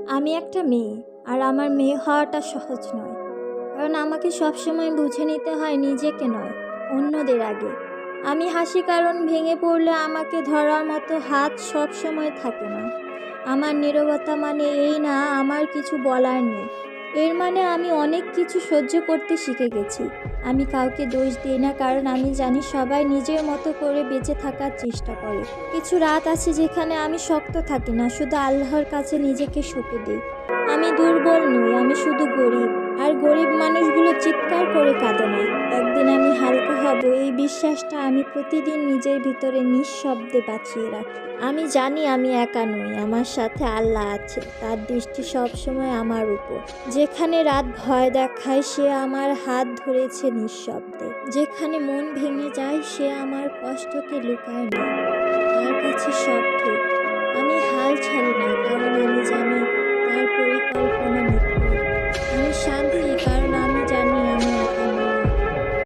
আমি একটা মেয়ে, আর আমার মেয়ে হওয়াটা সহজ নয়। কারণ আমাকে সবসময় বুঝে নিতে হয় নিজেকে নয়, অন্যদের আগে। আমি হাসি কারণ ভেঙে পড়লে আমাকে ধরার মতো হাত সবসময় থাকে না। আমার নীরবতা মানে এই না আমার কিছু বলার নেই। এর মানে আমি অনেক কিছু সহ্য করতে শিখে গেছি। আমি কাউকে দোষ দিই না, কারণ আমি জানি সবাই নিজের মতো করে বেঁচে থাকার চেষ্টা করে। কিছু রাত আছে যেখানে আমি শক্ত থাকি না, শুধু আল্লাহর কাছে নিজেকে সঁপে দিই। আমি দুর্বল নই, আমি শুধু গরিব। আর গরিব মানুষগুলো চিৎকার করে কাঁদে না। একদিন আমি হালকা হব, এই বিশ্বাসটা আমি প্রতিদিন নিজের ভিতরে নিঃশব্দে বাঁচিয়ে রাখি। আমি জানি আমি একা নই, আমার সাথে আল্লাহ আছে, তার দৃষ্টি সবসময় আমার উপর। যেখানে রাত ভয় দেখায় সে আমার হাত ধরেছে নিঃশব্দে। যেখানে মন ভেঙে যায় সে আমার কষ্টকে লুকায় না। তার কাছে সব ঠিক। আমি হাল ছাড়ি